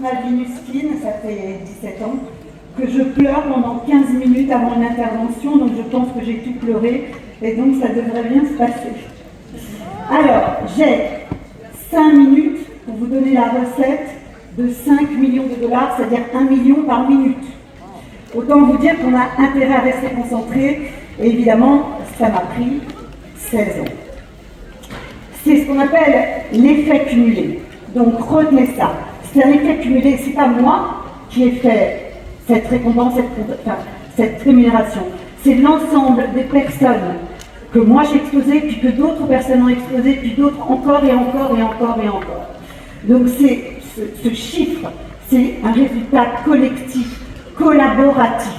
Nadia Nuskine, ça fait 17 ans, que je pleure pendant 15 minutes avant une intervention, donc je pense que j'ai tout pleuré, et donc ça devrait bien se passer. Alors, j'ai 5 minutes pour vous donner la recette de 5 millions de dollars, c'est-à-dire 1 million par minute. Autant vous dire qu'on a intérêt à rester concentré, et évidemment, ça m'a pris 16 ans. C'est ce qu'on appelle l'effet cumulé. Donc retenez ça. C'est un effet cumulé, c'est pas moi qui ai fait cette récompense, cette rémunération. C'est l'ensemble des personnes que moi j'ai exposées, puis que d'autres personnes ont exposées, puis d'autres encore et encore et encore et encore. Donc c'est ce chiffre, c'est un résultat collectif, collaboratif.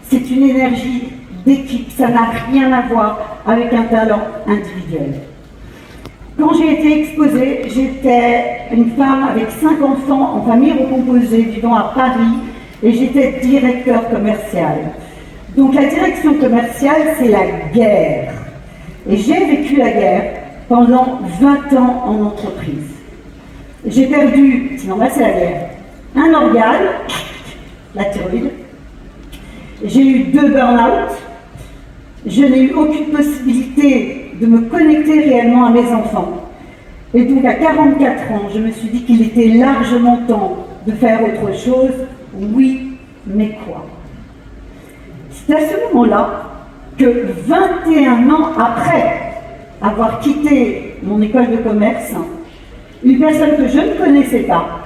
C'est une énergie d'équipe, ça n'a rien à voir avec un talent individuel. Quand j'ai été exposée, j'étais une femme avec 5 enfants en famille recomposée, vivant à Paris, et j'étais directeur commercial. Donc la direction commerciale, c'est la guerre. Et j'ai vécu la guerre pendant 20 ans en entreprise. J'ai perdu, c'est normal, c'est la guerre, un organe, la thyroïde. J'ai eu 2 burn-out. Je n'ai eu aucune possibilité de me connecter réellement à mes enfants. Et donc à 44 ans, je me suis dit qu'il était largement temps de faire autre chose. Oui, mais quoi? C'est à ce moment-là que 21 ans après avoir quitté mon école de commerce, une personne que je ne connaissais pas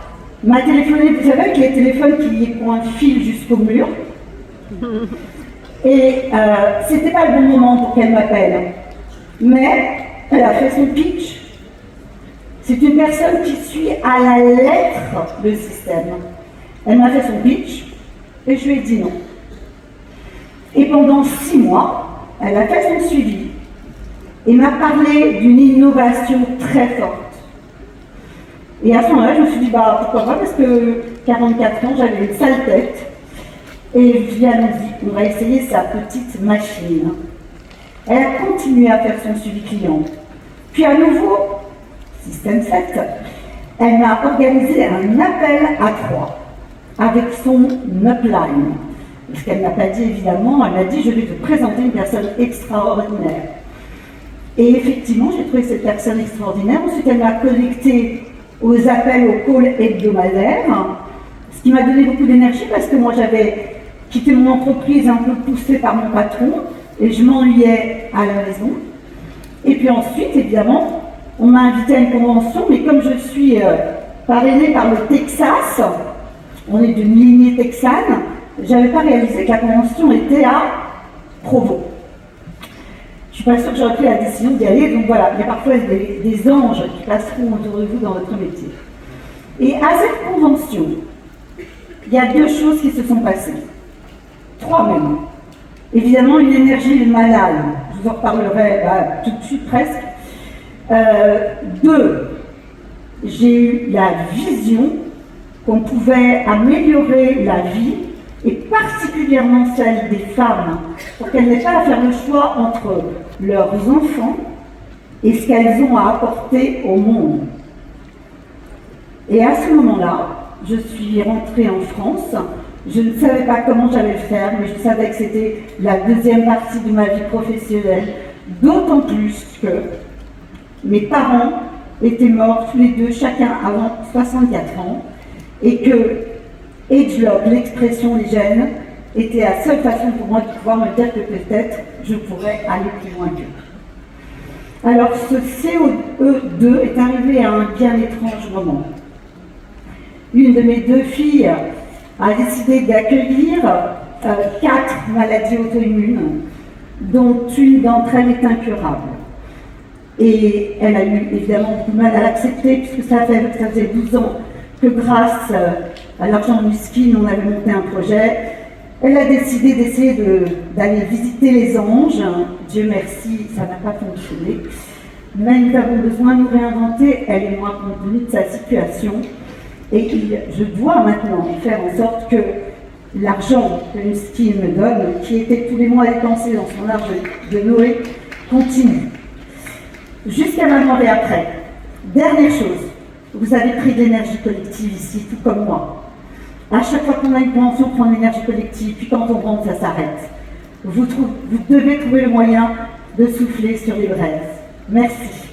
m'a téléphoné, vous savez, avec les téléphones qui ont un fil jusqu'au mur. Et c'était pas le bon moment pour qu'elle m'appelle. Mais elle a fait son pitch. C'est une personne qui suit à la lettre le système. Elle m'a fait son pitch et je lui ai dit non. Et pendant 6 mois, elle a fait son suivi et m'a parlé d'une innovation très forte. Et à ce moment-là, je me suis dit, bah pourquoi pas, parce que 44 ans, j'avais une sale tête. Et je lui ai dit, on va essayer sa petite machine. Elle a continué à faire son suivi client. Puis à nouveau, système 7, elle m'a organisé un appel à 3 avec son upline. Ce qu'elle n'a pas dit évidemment, elle m'a dit, je vais te présenter une personne extraordinaire. Et effectivement, j'ai trouvé cette personne extraordinaire. Ensuite, elle m'a connecté aux appels, aux calls hebdomadaires, ce qui m'a donné beaucoup d'énergie parce que moi j'avais quitté mon entreprise un peu poussée par mon patron et je m'ennuyais à la maison. Et puis ensuite, évidemment, on m'a invité à une convention, mais comme je suis parrainée par le Texas, on est d'une lignée texane, je n'avais pas réalisé que la convention était à Provo. Je ne suis pas sûre que j'aurais pris la décision d'y aller, donc voilà, il y a parfois des anges qui passeront autour de vous dans votre métier. Et à cette convention, il y a 2 choses qui se sont passées. 3 même. Évidemment, une énergie malade, je vous en reparlerai tout de suite presque. 2, j'ai eu la vision qu'on pouvait améliorer la vie, et particulièrement celle des femmes, pour qu'elles n'aient pas à faire le choix entre leurs enfants et ce qu'elles ont à apporter au monde. Et à ce moment-là, je suis rentrée en France. Je ne savais pas comment j'allais le faire, mais je savais que c'était la 2e partie de ma vie professionnelle, d'autant plus que mes parents étaient morts tous les 2, chacun avant 64 ans, et que ageLOC, l'expression des gènes, était la seule façon pour moi de pouvoir me dire que peut-être je pourrais aller plus loin qu'eux. Alors ce COE2 est arrivé à un bien étrange moment. Une de mes 2 filles a décidé d'accueillir 4 maladies auto-immunes, dont une d'entre elles est incurable. Et elle a eu évidemment beaucoup de mal à l'accepter, puisque ça faisait 12 ans que grâce à l'argent Nuskine, on avait monté un projet. Elle a décidé d'essayer d'aller visiter les anges. Dieu merci, ça n'a pas fonctionné. Mais nous avons besoin de nous réinventer, elle et moi, compte tenu de sa situation. Et je dois maintenant faire en sorte que l'argent que Nuskine me donne, qui était tous les mois dépensé dans son arbre de Noé, continue. Jusqu'à maintenant et après. Dernière chose, Vous avez pris de l'énergie collective ici, tout comme moi. À chaque fois qu'on a une convention, on prend de l'énergie collective, puis quand on rentre, ça s'arrête. Vous devez trouver le moyen de souffler sur les braises. Merci.